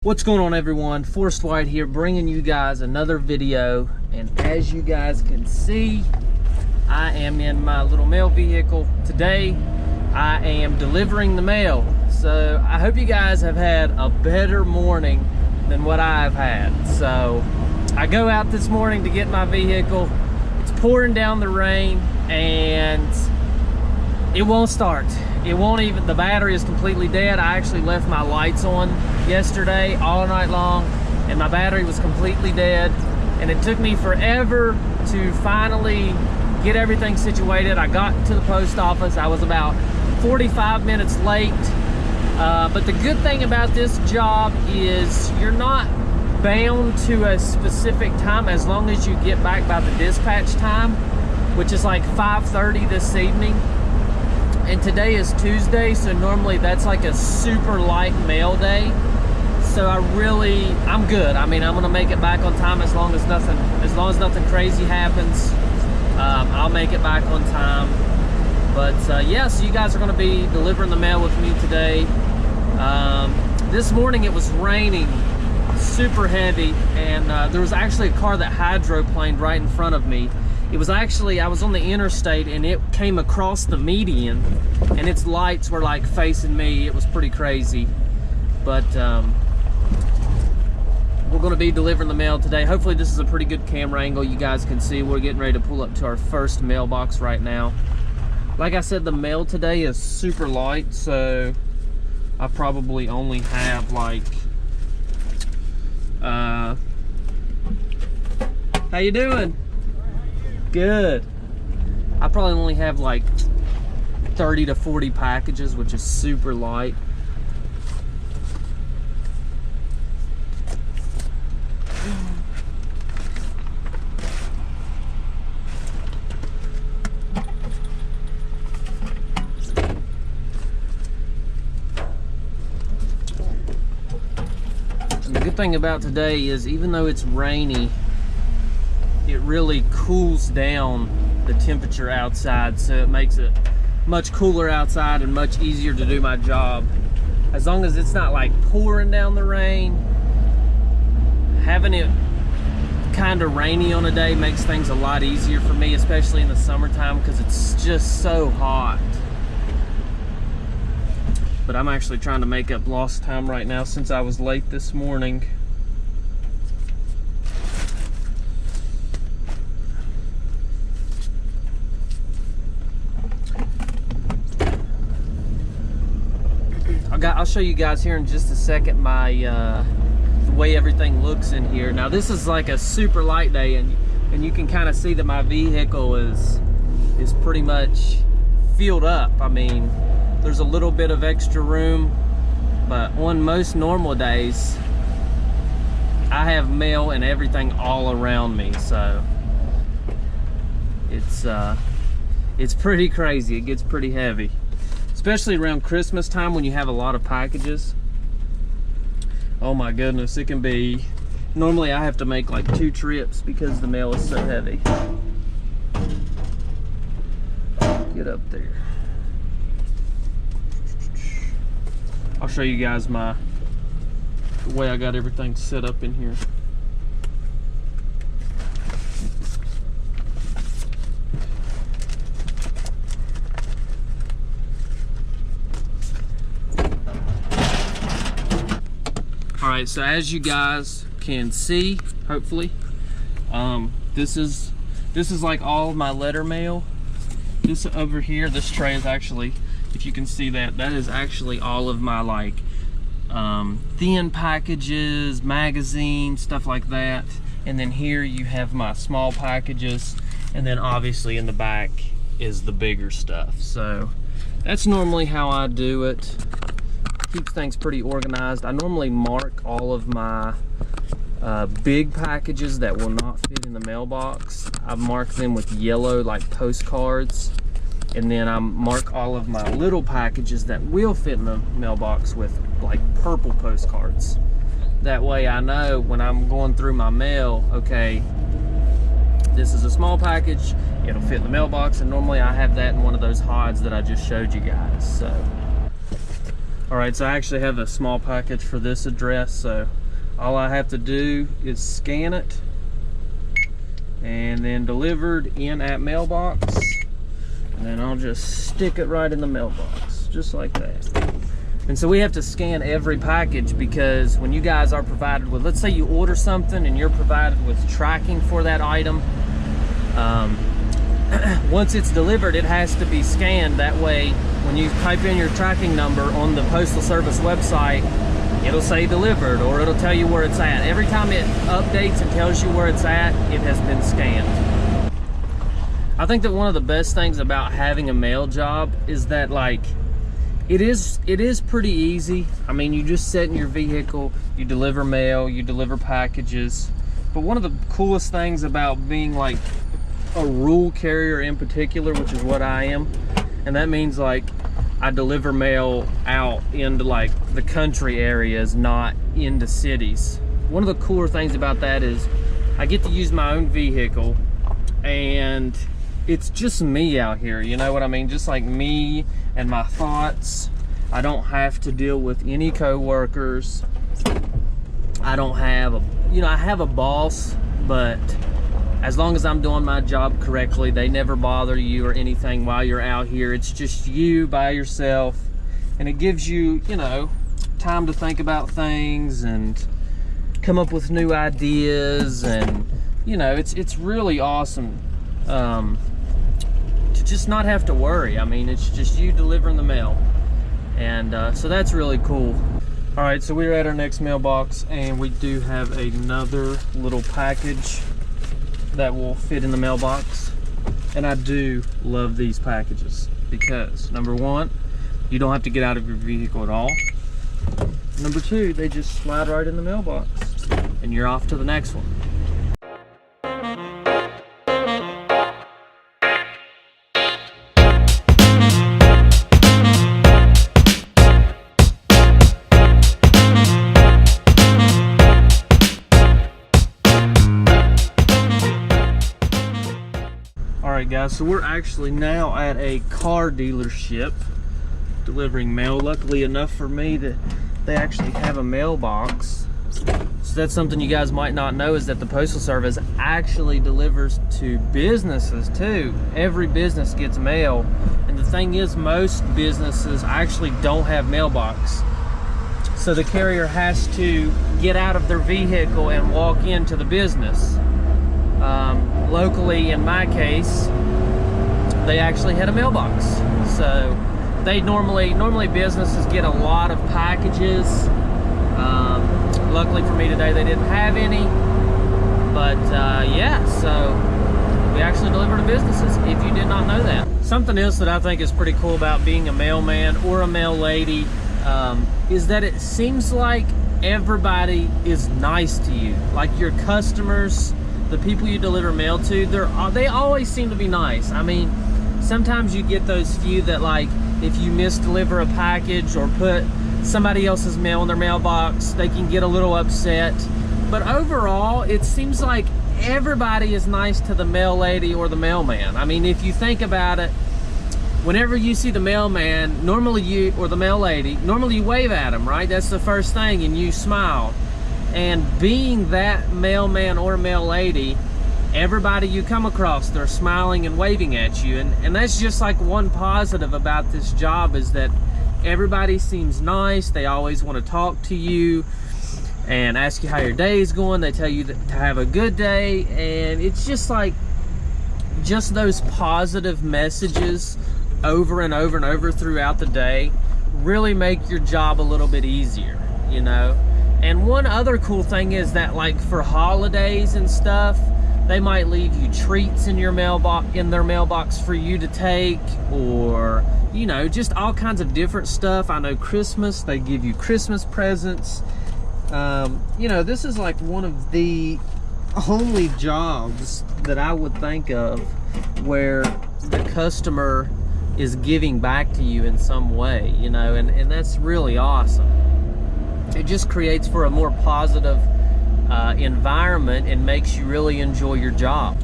What's going on, everyone? Forrest White here, bringing you guys another video. And as you guys can see, I am in my little mail vehicle. Today I am delivering the mail, so I hope you guys have had a better morning than what I've had. So I go out this morning to get my vehicle. It's pouring down the rain and it won't start. It won't even, the battery is completely dead. I actually left my lights on yesterday all night long and my battery was completely dead, and it took me forever to finally get everything situated. I got to the post office. I was about 45 minutes late, but the good thing about this job is you're not bound to a specific time as long as you get back by the dispatch time, which is like 5:30 this evening. And today is Tuesday, so normally that's like a super light mail day. So I'm good. I mean, I'm gonna make it back on time as long as nothing crazy happens. I'll make it back on time. But yeah, so you guys are gonna be delivering the mail with me today. This morning it was raining super heavy, and there was actually a car that hydroplaned right in front of me. It was actually, I was on the interstate and it came across the median and its lights were like facing me. It was pretty crazy. But we're gonna be delivering the mail today. Hopefully this is a pretty good camera angle. You guys can see we're getting ready to pull up to our first mailbox right now. Like I said, the mail today is super light, so I probably only have like, how you doing? Good. I probably only have like 30 to 40 packages, which is super light. And the good thing about today is, even though it's rainy, it really cools down the temperature outside, so it makes it much cooler outside and much easier to do my job. As long as it's not like pouring down the rain, having it kind of rainy on a day makes things a lot easier for me, especially in the summertime, because it's just so hot. But I'm actually trying to make up lost time right now since I was late this morning. I'll show you guys here in just a second the way everything looks in here. Now this is like a super light day, and you can kind of see that my vehicle is pretty much filled up. I mean, there's a little bit of extra room, but on most normal days I have mail and everything all around me, so it's pretty crazy. It gets pretty heavy, especially around Christmas time when you have a lot of packages. Oh my goodness, it can be, normally I have to make like 2 trips because the mail is so heavy. Get up there. I'll show you guys the way I got everything set up in here. Alright, so as you guys can see, hopefully, this is like all of my letter mail. This over here, this tray is actually, if you can see that is actually all of my like thin packages, magazines, stuff like that. And then here you have my small packages, and then obviously in the back is the bigger stuff. So that's normally how I do it. Keeps things pretty organized. I normally mark all of my big packages that will not fit in the mailbox. I mark them with yellow, like postcards, and then I mark all of my little packages that will fit in the mailbox with like purple postcards. That way I know when I'm going through my mail, okay, this is a small package, it'll fit in the mailbox, and normally I have that in one of those hods that I just showed you guys. So All right, so I actually have a small package for this address, so all I have to do is scan it and then delivered in at mailbox, and then I'll just stick it right in the mailbox, just like that. And so we have to scan every package because when you guys are provided with, let's say you order something and you're provided with tracking for that item, once it's delivered, it has to be scanned. That way, when you type in your tracking number on the Postal Service website, it'll say delivered, or it'll tell you where it's at. Every time it updates and tells you where it's at, it has been scanned. I think that one of the best things about having a mail job is that, like, it is pretty easy. I mean, you just sit in your vehicle, you deliver mail, you deliver packages. But one of the coolest things about being like a rural carrier in particular, which is what I am, and that means like I deliver mail out into like the country areas, not into cities. One of the cooler things about that is I get to use my own vehicle, and it's just me out here, you know what I mean? Just like me and my thoughts. I don't have to deal with any co-workers. I don't have a, you know, I have a boss, but as long as I'm doing my job correctly, they never bother you or anything while you're out here. It's just you by yourself, and it gives you, you know, time to think about things and come up with new ideas, and you know, it's really awesome to just not have to worry. I mean, it's just you delivering the mail, and so that's really cool. All right, so we're at our next mailbox, and we do have another little package that will fit in the mailbox. And I do love these packages because, number one, you don't have to get out of your vehicle at all. Number two, they just slide right in the mailbox and you're off to the next one. Alright guys, so we're actually now at a car dealership delivering mail. Luckily enough for me that they actually have a mailbox. So that's something you guys might not know, is that the Postal Service actually delivers to businesses too. Every business gets mail, and the thing is, most businesses actually don't have mailbox. So the carrier has to get out of their vehicle and walk into the business. Locally, in my case, they actually had a mailbox. So they normally businesses get a lot of packages. Luckily for me today, they didn't have any. But yeah, so we actually deliver to businesses, if you did not know that. Something else that I think is pretty cool about being a mailman or a mail lady is that it seems like everybody is nice to you. Like your customers, the people you deliver mail to, they always seem to be nice. I mean, sometimes you get those few that, like, if you misdeliver a package or put somebody else's mail in their mailbox, they can get a little upset. But overall, it seems like everybody is nice to the mail lady or the mailman. I mean, if you think about it, whenever you see the mailman, normally you, or the mail lady, normally you wave at them, right? That's the first thing, and you smile. And being that mailman or mail lady, everybody you come across, they're smiling and waving at you. And that's just like one positive about this job, is that everybody seems nice. They always want to talk to you and ask you how your day is going. They tell you to have a good day. And it's just like, just those positive messages over and over and over throughout the day really make your job a little bit easier, you know? And one other cool thing is that, like, for holidays and stuff, they might leave you treats in your mailbox, in their mailbox for you to take, or, you know, just all kinds of different stuff. I know Christmas, they give you Christmas presents. You know, this is like one of the only jobs that I would think of where the customer is giving back to you in some way, you know, and that's really awesome. It just creates for a more positive environment and makes you really enjoy your job.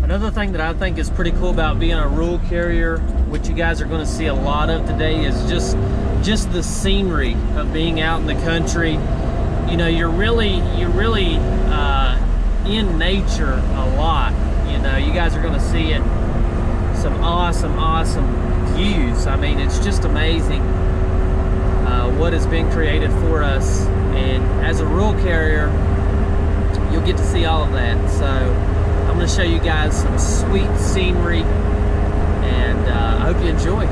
Another thing that I think is pretty cool about being a rural carrier, which you guys are going to see a lot of today, is just just the scenery of being out in the country. You know, you're really in nature a lot. You know, you guys are going to see it. Some awesome views. I mean, it's just amazing what has been created for us. And as a rural carrier, you'll get to see all of that. So I'm going to show you guys some sweet scenery, and I hope you enjoy.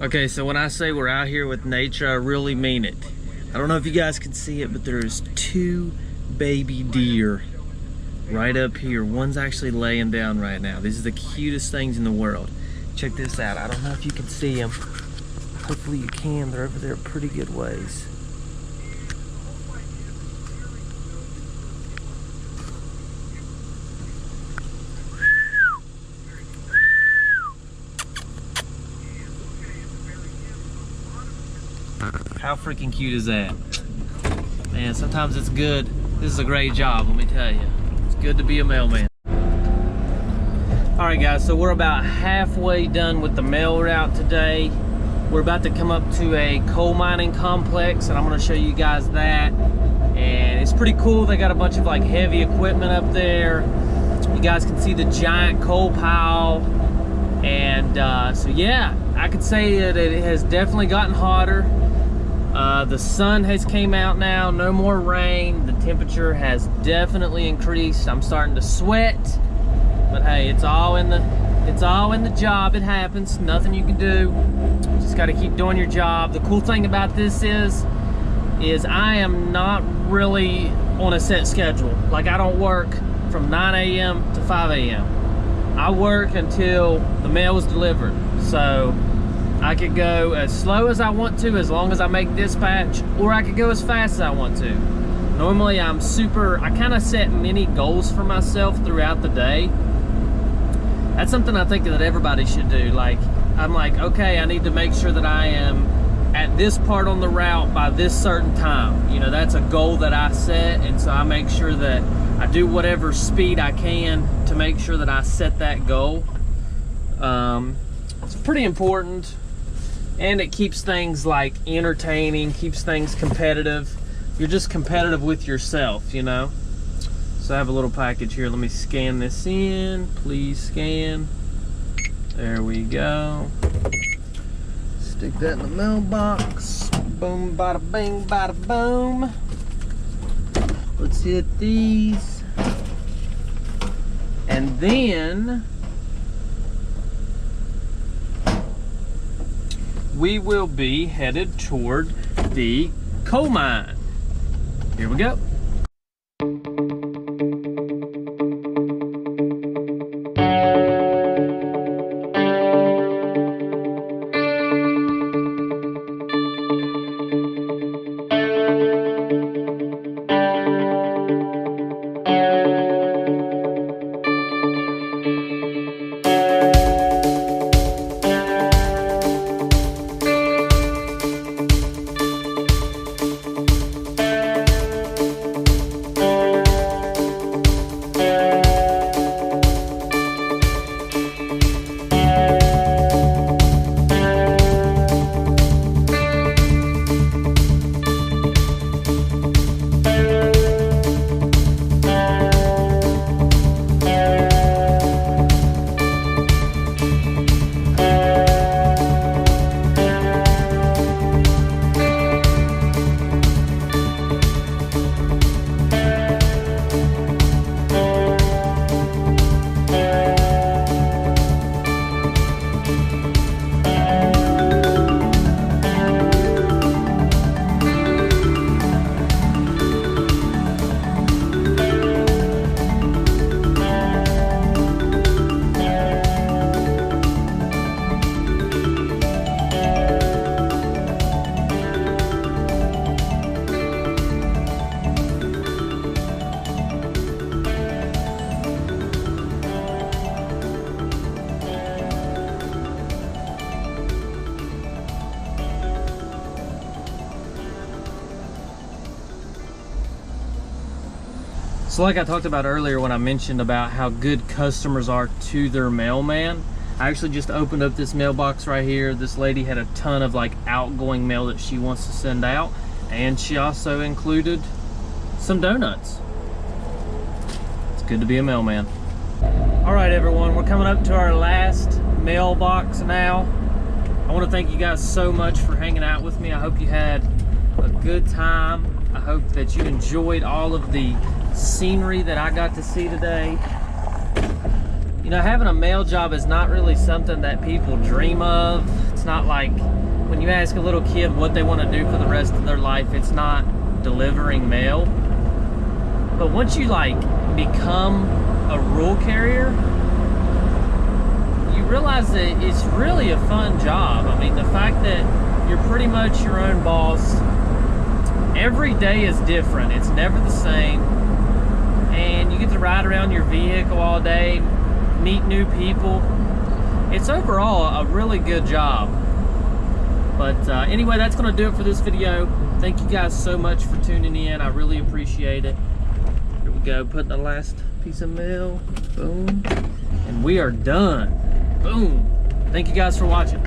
Okay, so when I say we're out here with nature, I really mean it. I don't know if you guys can see it, but there's 2 baby deer right up here. One's actually laying down right now. These are the cutest things in the world. Check this out. I don't know if you can see them. Hopefully you can. They're over there a pretty good ways. How freaking cute is that? Man, sometimes it's good. This is a great job, let me tell you. It's good to be a mailman. Alright guys, so we're about halfway done with the mail route today. We're about to come up to a coal mining complex, and I'm going to show you guys that. And it's pretty cool. They got a bunch of like heavy equipment up there. You guys can see the giant coal pile. And so yeah, I could say that it has definitely gotten hotter. The sun has came out now, no more rain. The temperature has definitely increased. I'm starting to sweat, but hey, it's all in the job. It happens, nothing you can do. Just got to keep doing your job. The cool thing about this is I am not really on a set schedule. Like, I don't work from 9 a.m. to 5 a.m. I work until the mail is delivered. So I could go as slow as I want to, as long as I make dispatch, or I could go as fast as I want to. Normally I kind of set many goals for myself throughout the day. That's something I think that everybody should do. Like, I'm like, okay, I need to make sure that I am at this part on the route by this certain time. You know, that's a goal that I set, and so I make sure that I do whatever speed I can to make sure that I set that goal. It's pretty important. And it keeps things like entertaining, keeps things competitive. You're just competitive with yourself, you know? So I have a little package here. Let me scan this in. Please scan. There we go. Stick that in the mailbox. Boom, bada bing, bada boom. Let's hit these. And then we will be headed toward the coal mine. Here we go. So like I talked about earlier when I mentioned about how good customers are to their mailman, I actually just opened up this mailbox right here. This lady had a ton of like outgoing mail that she wants to send out, and she also included some donuts. It's good to be a mailman. All right, everyone, we're coming up to our last mailbox now. I want to thank you guys so much for hanging out with me. I hope you had a good time. I hope that you enjoyed all of the scenery that I got to see today. You know, having a mail job is not really something that people dream of. It's not like when you ask a little kid what they want to do for the rest of their life, it's not delivering mail. But once you like become a rural carrier, you realize that it's really a fun job. I mean, the fact that you're pretty much your own boss, every day is different. It's never the same. And you get to ride around your vehicle all day, meet new people. It's overall a really good job. But anyway, that's going to do it for this video. Thank you guys so much for tuning in. I really appreciate it. Here we go, putting the last piece of mail. Boom. And we are done. Boom. Thank you guys for watching.